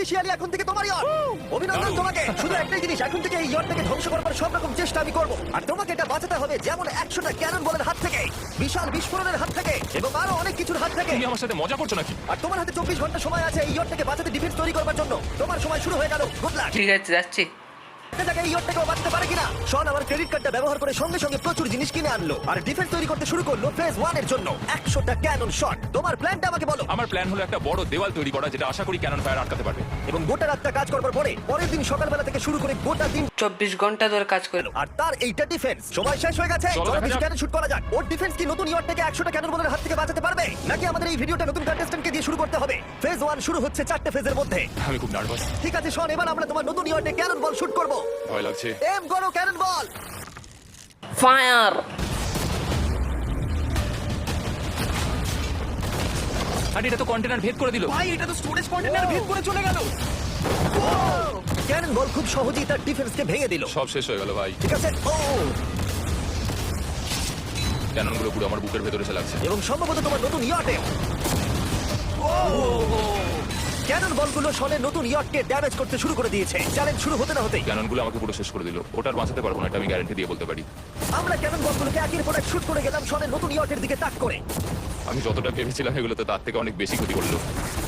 Officially এখন থেকে তোমার ইয়ট। অভিনন্দন তোমাকে। শুধু একটাই জিনিস, এখন থেকে এই ইয়টটাকে ধ্বংস করবার সব রকম চেষ্টা আমি করব। আর তোমাকে এটা বাঁচাতে হবে, যেমন 100টা ক্যানন বলের হাত থেকে, বিশাল বিস্ফোরণের হাত থেকে, এবং আরো অনেক কিছুর হাত থেকে। তুমি আমার সাথে মজা করছো নাকি? আর তোমার হাতে 24 ঘন্টা সময় আছে এই ইয়টটাকে বাঁচাতে, ডিফেন্স তৈরি করবার জন্য। তোমার সময় শুরু হয়ে গেল। Good luck. ঠিক আছে, যাচ্ছি। এই ইয়টটাকেও বাঁচাতে পারে কিনা। শন আমার ক্রেডিট কার্ডটা ব্যবহার করে সঙ্গে সঙ্গে প্রচুর জিনিস কিনে আনলো আর ডিফেন্স তৈরি করতে শুরু করলো ফেজ 1 এর জন্য। 100টা ক্যানন শট। তোমার প্ল্যানটা আমাকে বলো। আমার প্ল্যান হলো একটা বড় দেওয়াল তৈরি করা, যেটা আশা করি ক্যানন ফায়ার আটকাতে পারবে। এবং গোটা রাতটা কাজ করবার পরে পরের দিন সকালবেলা থেকে শুরু করে গোটা দিন 24 ঘন্টা ধরে কাজ করলো। আর তার এইটা ডিফেন্স। সময় শেষ হয়ে গেছে। চলো চলো দেখা কিছু যাক। ক্যানন শুট করা যাক। ওর ডিফেন্স কি নতুন ইয়টটাকে 100টা ক্যানন বলের হাত থেকে বাঁচাতে পারবে, নাকি আমাদের এই ভিডিওটা নতুন কন্টেস্ট্যান্টকে দিয়ে শুরু করতে হবে? ফেজ 1 শুরু হচ্ছে 4টে ফেজের মধ্যে। আমি খুব নার্ভাস, ঠিক আছে শন, এবার আমরা তোমার নতুন ইয়টে ক্যানন বল শুট করব। ভয় লাগছে। এম করো ক্যানন বল। ফায়ার! আর এটা তো কন্টেনার ভেদ করে দিল। ভাই এটা তো স্টোরেজ কন্টেনার ভেদ করে চলে গেল। ক্যানন বল খুব সহজেই তার ডিফেন্সকে ভেঙে দিল। সব শেষ হয়ে গেল ভাই। ঠিক আছে। ও, ক্যাননগুলো পুরো আমার বুকের ভেতরে এসে লাগছে। এবং সম্ভবত তোমার নতুন ইয়টে ক্যানন বলগুলো শনের নতুন ইয়টকে ড্যামেজ করতে শুরু করে দিয়েছে। চ্যালেঞ্জ শুরু হতে না হতেই ক্যাননগুলো আমাকে পুরো শেষ করে দিল। ওটার বাঁচাতে পারবো না, এটা আমি গ্যারান্টি দিয়ে বলতে পারি। আমরা ক্যানন বলগুলোকে একের পর এক শুট করে গেলাম শনের নতুন ইয়টের দিকে তাক করে। আমি যতটা ভেবেছিলাম এগুলো তো তার থেকে অনেক বেশি ক্ষতি করলো।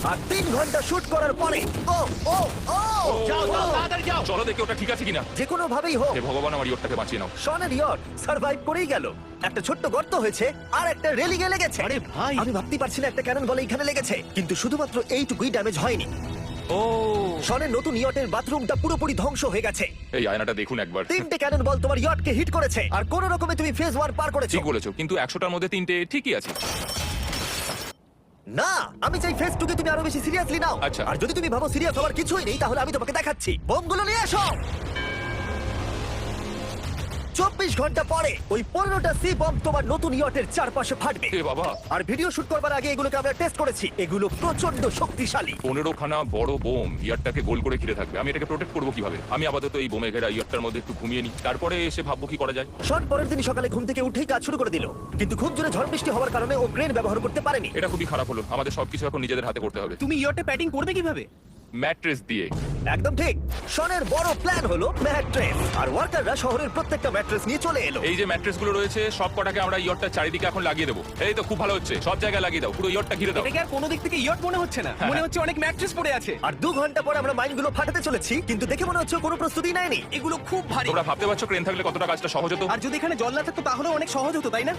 আর 3 ঘন্টা শুট করার পরে ও ও ও যাও যাও তাড়াতাড়ি যাও। চলো দেখি ওটা ঠিক আছে কিনা। যে কোনো ভাবেই হোক হে ভগবান, আমার ইয়টটাকে বাঁচিয়ে নাও। শনের ইয়ট সার্ভাইভ করেই গেল। একটা ছোট্ট গর্ত হয়েছে আর একটা রেলিংয়ে লেগেছে। আরে ভাই। আমি ভাবতেই পারছি না একটা ক্যানন বলে এখানে লেগেছে, কিন্তু শুধুমাত্র এইটুকুই ড্যামেজ হয়নি। ও, শনের নতুন ইয়টের বাথরুমটা পুরোপুরি ধ্বংস হয়ে গেছে। এই আয়নাটা দেখুন একবার। 3টে ক্যানন বল তোমার ইয়টকে হিট করেছে আর কোনো রকমে তুমি ফেজ 1 পার করেছো। ঠিক বলেছো, কিন্তু 100টার মধ্যে 3টে ঠিকই আছে। না, আমি চাই ফেজ 2 কে তুমি আরো বেশি সিরিয়াসলি নাও। আচ্ছা। আর যদি তুমি ভাবো সিরিয়াস হওয়ার কিছুই নেই, তাহলে আমি তোমাকে দেখাচ্ছি। বোমগুলো নিয়ে এসো। 24 ঘন্টা পরে ওই 15টা সি বম্ব তোমার নতুন ইয়টের চারপাশে ফাটবে। এ বাবা, আর ভিডিও শুট করবার আগে এগুলোকে আমরা টেস্ট করেছি। এগুলো প্রচন্ড শক্তিশালী। 15খানা বড় বোম ইয়ারটাকে গোল করে ঘিরে থাকবে। আমি এটাকে প্রোটেক্ট করবো কিভাবে? আমি আপাতত এই বোমে ঘেরা ইয়ারটার মধ্যে একটু ঘুমিয়ে নিই, তারপরে এসে ভাববো কি করা যায়। শন পরের দিন সকালে ঘুম থেকে উঠেই কাজ শুরু করে দিল, কিন্তু খুব জোরে ঝড় বৃষ্টি হওয়ার কারণে ও ক্রেন ব্যবহার করতে পারেনি। এটা খুবই খারাপ হলো। আমাদের সবকিছু এখন নিজেদের হাতে করতে হবে। তুমি ইয়টে প্যাডিং করবে কিভাবে? ম্যাট্রেস দিয়ে। একদম ঠিক। শনের বড় প্ল্যান হলো ম্যাট্রেস, আর ওয়ার্কাররা শহরের প্রত্যেকটা ম্যাট্রেস নিয়ে চলে এলো। এই যে ম্যাট্রেস গুলো রয়েছে সব কটাকে আমরা ইয়রটার চারিদিকে এখন লাগিয়ে দেবো। এই তো খুব ভালো হচ্ছে, সব জায়গায় লাগিয়ে দাও, পুরো ইয়রটা ঘিরে দাও। এটাকে আর কোনো দিক থেকে ইয়ট মনে হচ্ছে না, মনে হচ্ছে অনেক ম্যাট্রেস পড়ে আছে। আর 2 ঘন্টা পর আমরা মাইনগুলো ফাটাতে চলেছি, কিন্তু দেখে মনে হচ্ছে কোনো প্রস্তুতি নেয়নি। এগুলো খুব ভারী। তোমরা ভাবতে পারছো ক্রেন থাকলে কতটা কাজটা সহজ হতো? আর যদি এখানে জল না থাকতো তাহলে অনেক সহজ হতো, তাই না?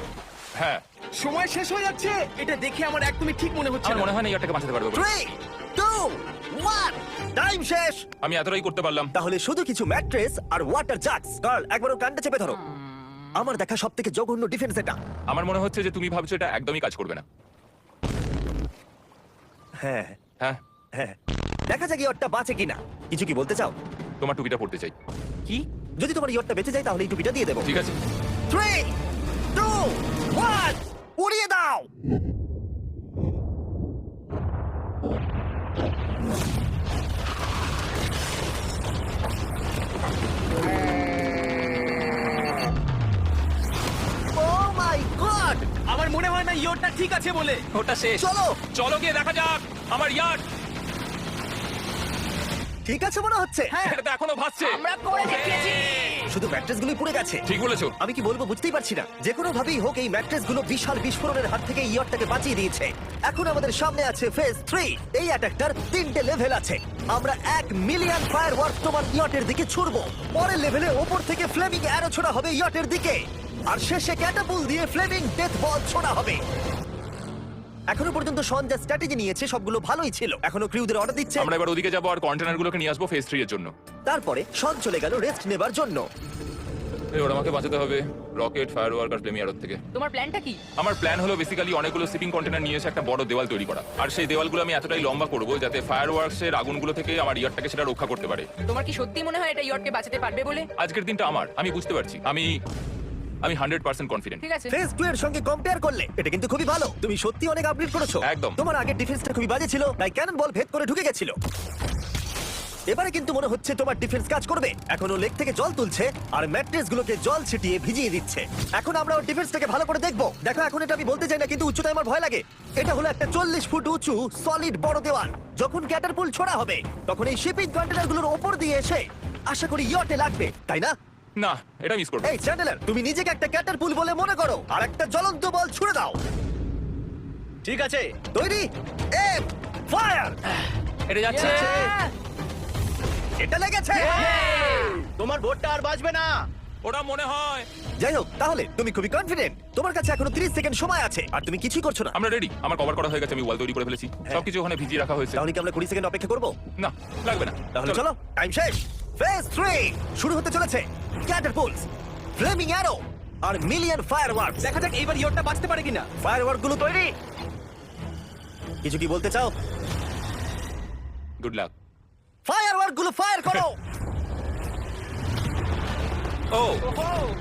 হ্যাঁ, সময় শেষ হয়ে যাচ্ছে। এটা দেখে আমার একদমই ঠিক মনে হচ্ছে আমার না। মনে হয় না ইয়রটাকে বাঁচাতে পারবো বলে। 3 2 1 টাইম শেষ। আমি এতটাই করতে পারলাম। তাহলে শুধু কিছু ম্যাট্রেস আর ওয়াটার জাগস। কার্ল, একবার ওর কানটা চেপে ধরো। আমার দেখা সবথেকে জঘন্য ডিফেন্স এটা। আমার মনে হচ্ছে যে তুমি ভাবছো এটা একদমই কাজ করবে না। হ্যাঁ হ্যাঁ, হ্যাঁ, দেখা যাক ইয়টটা বাঁচে কিনা। কিছু কি বলতে চাও? তোমার টুপিটা পড়তে চাই। কি? যদি তোমার ইয়টটা বেঁচে যায় তাহলে এই টুপিটা দিয়ে দেবো। ঠিক আছে। 3 2 1 উড়িয়ে দাও। Oh my God! আমার মনে হয় না ইয়টটা ঠিক আছে বলে। ওটা শেষ। চলো। চলো গিয়ে দেখা যাক আমার ইয়ার্ড। ঠিক আছে মনে হচ্ছে। এটা তো এখনো ভাসছে। আমরা করে দেখিয়েছি। শুধু ম্যাট্রেসগুলোই পুড়ে গেছে। ঠিক বলেছো। আমি কি বলবো বুঝতেই পারছি না। যে কোনো ভাবেই হোক এই ম্যাট্রেসগুলো বিশাল বিস্ফোরণের হাত থেকে ইয়টটাকে বাঁচিয়ে দিয়েছে। এখন আমাদের সামনে আছে ফেজ 3। এই অ্যাটাকটার 3টে লেভেল আছে। আমরা 1 মিলিয়ন ফায়ারওয়ার্ক তোমার ইয়টের দিকে ছুড়বো। পরের লেভেলে ওপর থেকে ফ্লেমিং অ্যারো ছোড়া হবে ইয়টের দিকে, আর শেষে ক্যাটাপুল দিয়ে ফ্লেমিং ডেথ বল ছোড়া হবে। এখনো পর্যন্ত শন যা স্ট্র্যাটেজি নিয়েছে সবগুলো ভালোই ছিল। এখনো ক্রিউদের অর্ডার দিচ্ছে। আমরা এবার ওদিকে যাবো আর কন্টেনারগুলোকে নিয়ে আসবো ফেজ 3 এর জন্য। তারপরে শন চলে গেল রেস্ট নেবার জন্য। এবার আমাকে বাঁচাতে হবে রকেট, ফায়ারওয়ার্ক আর ফ্লেমি আরত থেকে। তোমার প্ল্যানটা কি? আমার প্ল্যান হলো বেসিক্যালি অনেকগুলো শিপিং কন্টেনার নিয়ে এসে একটা বড় দেওয়াল তৈরি করা। আর সেই দেওয়ালগুলো আমি এতটাই লম্বা করবো যাতে ফায়ারওয়ার্কস এর আগুনগুলো থেকে আমার ইয়ারটাকে সেটা রক্ষা করতে পারে। তোমার কি সত্যি মনে হয় এটা ইয়টকে বাঁচাতে পারবে বলে? আজকের দিনটা আমার, আমি বুঝতে পারছি। আমি 100% কনফিডেন্ট। ঠিক আছে। ফেজ 2 এর সঙ্গে কম্পেয়ার করলে এটা কিন্তু খুবই ভালো। তুমি সত্যি অনেক আপগ্রেড করেছো। একদম। তোমার আগের ডিফেন্সটা খুবই বাজে ছিল, তাই ক্যানন বল ভেদ করে ঢুকে গেছিল। এবারে কিন্তু মনে হচ্ছে তোমার ডিফেন্স কাজ করবে। এখন ও লেক থেকে জল তুলছে আর ম্যাট্রেস গুলোকে জল ছিটিয়ে ভিজিয়ে দিচ্ছে। এখন আমরা ওর ডিফেন্সটাকে ভালো করে দেখবো। দেখো এখন এটা আমি বলতে চাই না, কিন্তু উচ্চতায় আমার ভয় লাগে। এটা হলো একটা 40 ফুট উঁচু সলিড বড় দেওয়াল। যখন ক্যাটারপুল ছোড়া হবে তখন এই শিপিং কন্টেনার গুলোর ওপর দিয়ে এসে আশা করি ইয়টে লাগবে, তাই না? না, এটা মিস করবো। এই চ্যান্ডেলার, তুমি নিজেকে একটা ক্যাটারপুল বলে মনে করো আর একটা জ্বলন্ত বল ছুড়ে দাও। ঠিক আছে। তৈরি, এম, ফায়ার! এটা যাচ্ছে। এটা লেগেছে। তোমার বোটটা আর বাজবে না। ওটা মনে হয়। যাই হোক, তাহলে তুমি খুবই কনফিডেন্ট। তোমার কাছে এখনো 30 সেকেন্ড সময় আছে আর তুমি কিছুই করছো না। আমরা রেডি, আমার কভার করা হয়ে গেছে, আমি ওয়াল তৈরি করে ফেলেছি, সবকিছু ওখানে ভিজিয়ে রাখা হয়েছে। তাহলে কি আমরা 20 সেকেন্ড অপেক্ষা করবো? না, লাগবে না। তাহলে চলো, টাইম শেষ। ফেজ 3 শুরু হতে চলেছে। ক্যাটারপুলস, ফ্লেমিং অ্যারো আর মিলিয়ন ফায়ারওয়ার্কস। দেখা যাক এইবার ইয়টটা বাঁচতে পারে কিনা। ফায়ারওয়ার্ক গুলো তৈরি। কিছু কি বলতে চাও? Good luck. ফায়ারওয়ার্ক গুলো ফায়ার করো। ও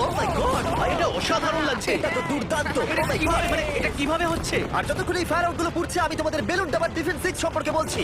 ও মাই গড, এটা অসাধারণ লাগছে। এটা তো দুর্দান্ত। Oh my কিভাবে, God! মানে এটা কিভাবে হচ্ছে? আর যতক্ষণ এই ফায়ারওয়ার্ক গুলো পুড়ছে আমি তোমাদের বেলুন টাওয়ার ডিফেন্স 6 সম্পর্কে বলছি।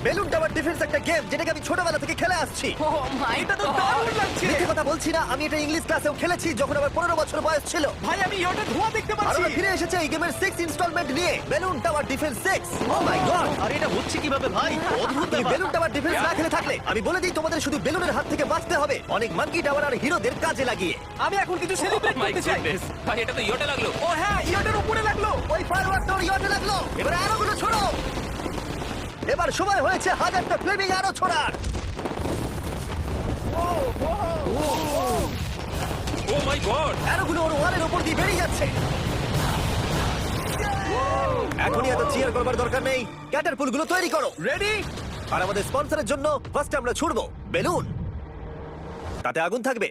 বেলুন টাওয়ার ডিফেন্স একটা গেম যেটাকে আমি ছোটবেলা থেকে খেলে আসছি। ও মাই এটা তো দারুণ লাগছে। মিথ্যে কথা বলছি না, আমি এটা ইংলিশ ক্লাসেও খেলেছি যখন আমার 15 বছর বয়স ছিল। ভাই আমি ইয়টে ধোঁয়া দেখতে আর পাচ্ছি। আমরা ফিরে এসেছে এই গেমের 6 ইনস্টলমেন্ট নিয়ে, বেলুন টাওয়ার ডিফেন্স 6। ও মাই গড, আর এটা হচ্ছে কিভাবে ভাই? অদ্ভুত তুমি ব্যাপার। বেলুন টাওয়ার ডিফেন্স না খেলে থাকলে আমি বলে দিই তোমাদের শুধু বেলুনের হাত থেকে বাঁচতে হবে অনেক মাঙ্কি টাওয়ার আর হিরোদের কাজে লাগিয়ে। আমি এখন কিছু সেলিব্রেট মাই করতে চাই। গুডনেস, ভাই এটা তো ইয়োটা লাগলো। ও হ্যাঁ, ইয়টের উপরে লাগলো। ওই ফায়ারওয়ার্ক তোর ইয়টে লাগলো, এবার আরোগুলো ছোড়ো। এবার সময় হয়েছে 1000টা ফ্লেমিং আরো ছোড়ার। ও মাই গড, আরোগুলো ওর ওয়ালের উপর দিয়ে বেরিয়ে যাচ্ছে। এখনই এত চিয়ার করবার দরকার নেই, ক্যাটারপুল গুলো তৈরি করো। রেডি? আর আমাদের স্পন্সরের জন্য ফার্স্ট আমরা ছুড়বো বেলুন, তাতে আগুন থাকবে,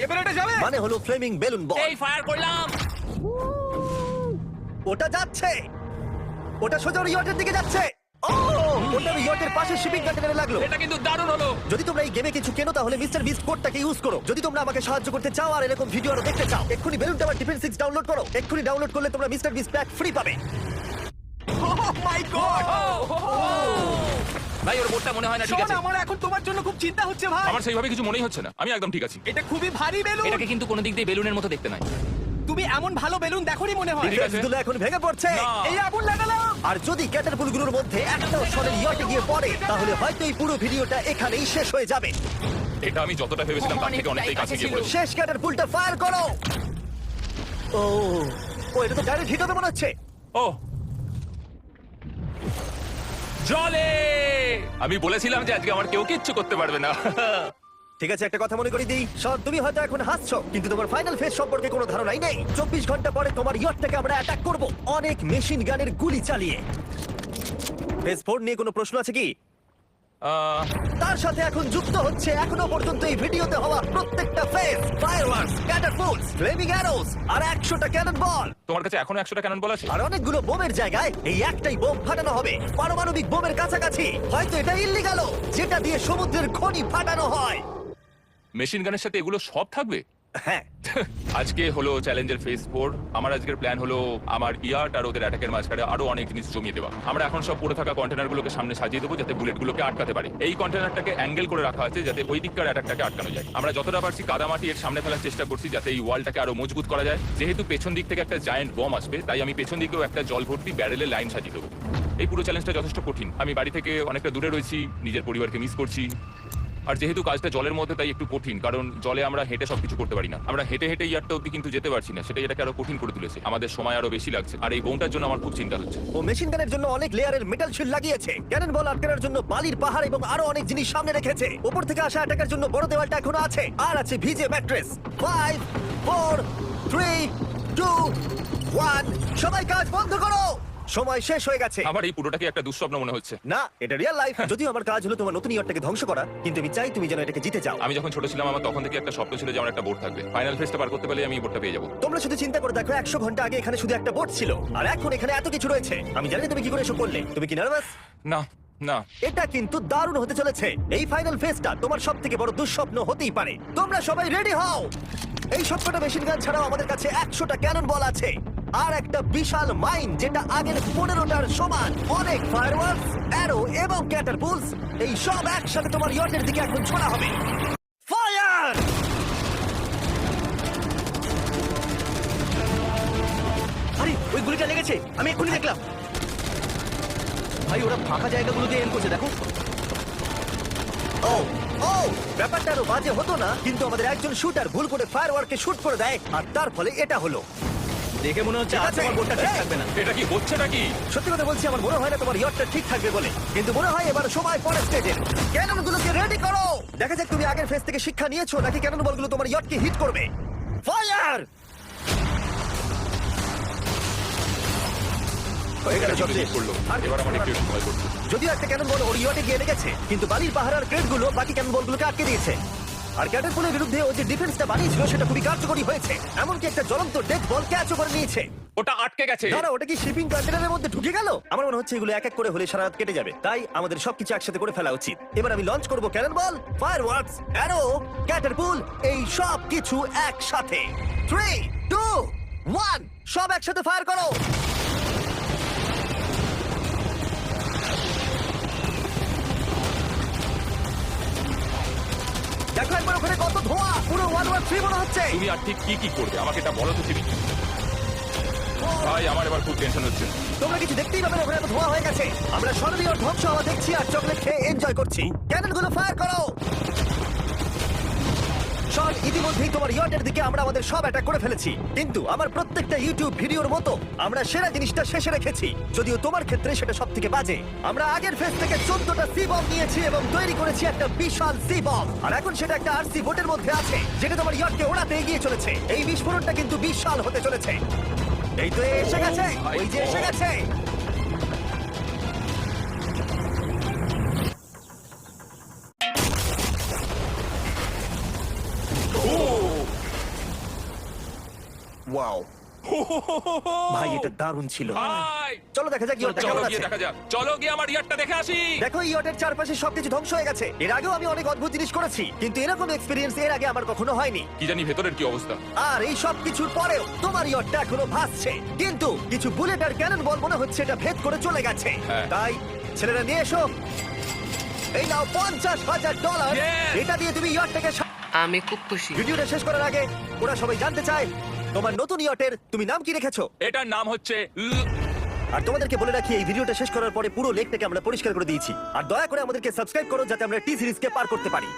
এবার এটা যাবে। মানে হলো ফ্লেমিং বেলুন বল। এই ফায়ার করলাম। ওটা যাচ্ছে, ওটা সোজা ওর ইয়টের দিকে যাচ্ছে। ও, ওটা ওর ইয়টের পাশে শিপিং কন্টেনারে লাগলো। এটা কিন্তু দারুণ হলো। যদি তোমরা এই গেমে কিছু কেনো তাহলে মিস্টার বিস্ট কোডটাকে ইউজ করো। যদি তোমরা আমাকে সাহায্য করতে চাও আর এরকম ভিডিও আরো দেখতে চাও, এক্ষুনি বেলুন টাওয়ার ডিফেন্স 6 ডাউনলোড করো। এক্ষুনি ডাউনলোড করলে তোমরা মিস্টার বিস্ট প্যাক ফ্রি পাবে। ও মাই গড। ভাই ওর বোটটা মনে হয় না ঠিক শোন, আছে। আমার এখন তোমার জন্য খুব চিন্তা হচ্ছে ভাই। আমার সেইভাবে কিছু মনেই হচ্ছে না, আমি একদম ঠিক আছি। এটা খুবই ভারী বেলুন। এটাকে কিন্তু কোনো দিক দিয়ে বেলুনের মতো দেখতে নয়। তুমি এমন ভালো বেলুন দেখোনি মনে হয়। ঠিক আছে। ডিফেন্সগুলো এখন ভেঙে পড়ছে। না। এই আগুন লাগালাম। আর যদি ক্যাটারপুলগুলোর মধ্যে একটাও শটের ইয়টে গিয়ে পড়ে তাহলে হয়তো এই পুরো ভিডিওটা এখানেই শেষ হয়ে যাবে। এটা আমি যতটা ভেবেছিলাম তার থেকে অনেকটাই কাছে গিয়ে পড়েছে। শেষ ক্যাটারপুলটা ফায়ার করো। ও, ও এটা তো ডাইরেক্ট হিট হবে মনে হচ্ছে। ও জলে, আমি বলেছিলাম যে আজকে আমার কেউ কিচ্ছু করতে পারবে না। ঠিক আছে, একটা কথা মনে করিয়ে দিই, শট তুমি হয়তো এখন হাসছো কিন্তু তোমার ফাইনাল ফেজ সম্পর্কে কোনো ধারণাই নেই। 24 ঘন্টা পরে তোমার ইয়টটাকে আমরা অ্যাটাক করব অনেক মেশিন গানের গুলি চালিয়ে। ফেজ 4 নিয়ে কোনো প্রশ্ন আছে কি? তার সাথে এখন যুক্ত হচ্ছে এখনো পর্যন্ত এই ভিডিওতে হওয়া প্রত্যেকটা phase, fireworks, catapults, flaming arrows আর 100টা ক্যানন বল। তোমার কাছে এখনো 100টা ক্যানন বল আছে? আর অনেকগুলো বোমের জায়গায় এই একটাই বোম ফাটানো হবে, পারমাণবিক বোমের কাছাকাছি। হয়তো এটা ইল্লিগাল, যেটা দিয়ে সমুদ্রের খনি ফাটানো হয়। মেশিন গানের সাথে এগুলো সব থাকবে? হ্যাঁ, আজকে হলো চ্যালেঞ্জের ফেজ 4। আমার আজকের প্ল্যান হলো আমার ইয়ার্ট আর ওদের অ্যাটাকের মাঝখানে আরো অনেক জিনিস জমিয়ে দেওয়া। আমরা এখন সব পড়ে থাকা কন্টেনারগুলোকে সামনে সাজিয়ে দেবো যাতে বুলেটগুলোকে আটকাতে পারে। এই কন্টেনারটাকে অ্যাঙ্গেল করে রাখা আছে যাতে ওই দিককার অ্যাটাকটাকে আটকানো যায়। আমরা যতটা পারছি কাদামাটি এর সামনে ফেলার চেষ্টা করছি যাতে এই ওয়ালটাকে আরো মজবুত করা যায়। যেহেতু পেছন দিক থেকে একটা জায়ান্ট বম আসবে তাই আমি পেছন দিকেও একটা জল ভর্তি ব্যারেলের লাইন সাজিয়ে দেবো। এই পুরো চ্যালেঞ্জটা যথেষ্ট কঠিন। আমি বাড়ি থেকে অনেকটা দূরে রয়েছি, নিজের পরিবারকে মিস করছি। আর যেহেতু কাজটা জলের মধ্যে তাই একটু কঠিন, কারণ জলে আমরা হেঁটে সবকিছু করতে পারি না। আমরা হেঁটে হেঁটে ইয়ারটা অব্দি কিন্তু যেতে পারছি না, সেটাই এটাকে আরো কঠিন করে তুলেছে। আমাদের সময় আরো বেশি লাগছে আর এই বোমটার জন্য আমার খুব চিন্তা হচ্ছে। ও মেশিন গানের জন্য অনেক লেয়ারের মেটাল শিল্ড লাগিয়েছে, ক্যানন বল আটকানোর জন্য বালির পাহাড় এবং আরো অনেক জিনিস সামনে রেখেছে। উপর থেকে আসা অ্যাটাকের জন্য বড় দেওয়ালটা এখনো আছে, আর আছে ভিজে ম্যাট্রেস। 5 4 3 2 1 সবাই কাজ বন্ধ করো, সময় শেষ হয়ে গেছে। আমার এই পুরোটাকে একটা দুঃস্বপ্ন মনে হচ্ছে। না, এটা রিয়েল লাইফ। যদিও আমার কাজ হলো তোমার নতুন ইয়ারটাকে ধ্বংস করা, কিন্তু আমি চাই তুমি যেন এটাকে জিতে যাও। আমি যখন ছোট ছিলাম আমার তখন থেকে একটা স্বপ্ন ছিল যে আমার একটা বোট থাকবে। ফাইনাল ফেজটা পার করতে পারলে আমি এই বোটটা পেয়ে যাবো। তোমরা শুধু চিন্তা করে দেখো, 100 ঘন্টা আগে এখানে শুধু একটা বোট ছিল আর এখন এখানে এত কিছু রয়েছে। আমি জানি তুমি কি করে এসব করলে। তুমি কি নার্ভাস? না না, এটা কিন্তু দারুণ হতে চলেছে। এই ফাইনাল ফেজটা তোমার সবথেকে বড় দুঃস্বপ্ন হতেই পারে। তোমরা সবাই রেডি হও। এই সবকটা মেশিন গান ছাড়াও আমাদের কাছে 100টা ক্যানন বল আছে। আর একটা বিশাল মাইন যেটা আগের 15টার সমান। অনেক ফায়ারওয়ার্কস, অ্যারো এবং ক্যাটারপুলস, এই সব একসাথে তোমার ইয়টের দিকে এখন ছোড়া হবে। ফায়ার! আরে ওই গুলিটা লেগেছে, আমি এক্ষুনি দেখলাম। ভাই ওরা ফাঁকা জায়গাগুলো দিয়ে এম করছে, দেখো। ও ও ব্যাপারটা আরো বাজে হতো না, কিন্তু আমাদের একজন শুটার ভুল করে ফায়ারওয়ার্ককে শুট করে দেয়, আর তার ফলে এটা হলো। দেখে মনে হচ্ছে ঠিক আজ আছে। তোমার বোটটা ঠিক এই! থাকবে না। এটা কি হচ্ছেটা কি? সত্যি কথা বলছি, আমার মনে হয় না তোমার ইয়টটা ঠিক থাকবে বলে, কিন্তু মনে হয় এবার সময় পরের স্টেজের। ক্যাননগুলোকে রেডি করো। দেখা যাক তুমি আগের ফেজ থেকে শিক্ষা নিয়েছো নাকি ক্যানন বলগুলো তোমার ইয়টকে হিট করবে। ফায়ার! এটা কিন্তু ঠিক করলো। এবার আমার একটু ভয় করছে। যদিও একটা ক্যানন বল ওর ইয়টে গিয়ে লেগেছে, কিন্তু বালির পাহাড়ের ক্রেটগুলো বাকি ক্যানন বলগুলোকে আটকে দিয়েছে। আর ক্যাটারপুলের বিরুদ্ধে ও যে ডিফেন্সটা বানিয়েছিল সেটা খুবই কার্যকরী হয়েছে। এমনকি একটা জ্বলন্ত ডেথ বল ক্যাচও করে নিয়েছে। ওটা আটকে গেছে। দাঁড়া, ওটা কি শিপিং কন্টেনারের মধ্যে ঢুকে গেল? আমার মনে হচ্ছে এগুলো এক এক করে হলে সারা রাত কেটে যাবে, তাই আমাদের সবকিছু একসাথে করে ফেলা উচিত। এবার আমি লঞ্চ করব ক্যানন বল, ফায়ারওয়ার্কস, অ্যারো, ক্যাটারপুল, এই সব কিছু একসাথে। 3, 2, 1, সব একসাথে ফায়ার করো। দেখো একবার ওখানে কত ধোঁয়া, পুরো 113 মনে হচ্ছে। তুমি আর ঠিক কি কি করবে আমাকে এটা বলো তো তুমি। ভাই আমার এবার খুব টেনশন হচ্ছে। তোমরা কিছু দেখতেই পাবে না, ওখানে এত ধোঁয়া হয়ে গেছে। আমরা স্বর্ণীয় ধ্বংস হওয়া দেখছি আর চকলেট খেয়ে এনজয় করছি। ক্যাননগুলো ফায়ার করো। শন, ইতিমধ্যেই তোমার ইয়টের দিকে আমরা আমাদের সব অ্যাটাক করে ফেলেছি, কিন্তু আমার প্রত্যেকটা ইউটিউব ভিডিওর মতো আমরা সেরা জিনিসটা শেষে রেখেছি। যদিও তোমার ক্ষেত্রে সেটা সব থেকে বাজে। আমরা আগের ফেজ থেকে 14টা সি বম নিয়েছি এবং তৈরি করেছি একটা বিশাল সি বম, আর এখন সেটা একটা আরসি বোটের মধ্যে আছে যেটা তোমার ইয়টকে ওড়াতে এগিয়ে চলেছে। এই বিস্ফোরণটা কিন্তু বিশাল হতে চলেছে। এই তো এসে গেছে, ওই যে এসে গেছে। ওয়াও ভাই, এটা দারুণ ছিল। ভাই চলো দেখা যাক ইয়টটা চলো কেমন গিয়ে আছে। দেখা যাক। চলো গিয়ে আমার ইয়ারটা দেখে আসি। দেখো ইয়টের চারপাশে সবকিছু ধ্বংস হয়ে গেছে। এর আগেও আমি অনেক অদ্ভুত জিনিস করেছি, কিন্তু এরকম এক্সপেরিয়েন্স এর আগে আমার কখনো হয়নি। কি জানি ভেতরের কি অবস্থা। আর এই সব কিছুর পরেও তোমার ইয়টটা এখনো ভাসছে, কিন্তু কিছু বুলেট আর ক্যানন বল মনে হচ্ছে এটা ভেদ করে চলে গেছে। হ্যাঁ। তাই ছেলেরা নিয়ে এসো, এই নাও $50,000। Yes! এটা দিয়ে তুমি ইয়টটাকে আমি খুব খুশি। ভিডিওটা শেষ করার আগে ওরা সবাই জানতে চায় তোমার নতুন ইয়টের তুমি নাম কি রেখেছো। এটার নাম হচ্ছে আর তোমাদেরকে বলে রাখি, এই ভিডিওটা শেষ করার পরে পুরো লেকটাকে আমরা পরিষ্কার করে দিয়েছি। আর দয়া করে আমাদেরকে সাবস্ক্রাইব করো যাতে আমরা টি সিরিজকে পার করতে পারি।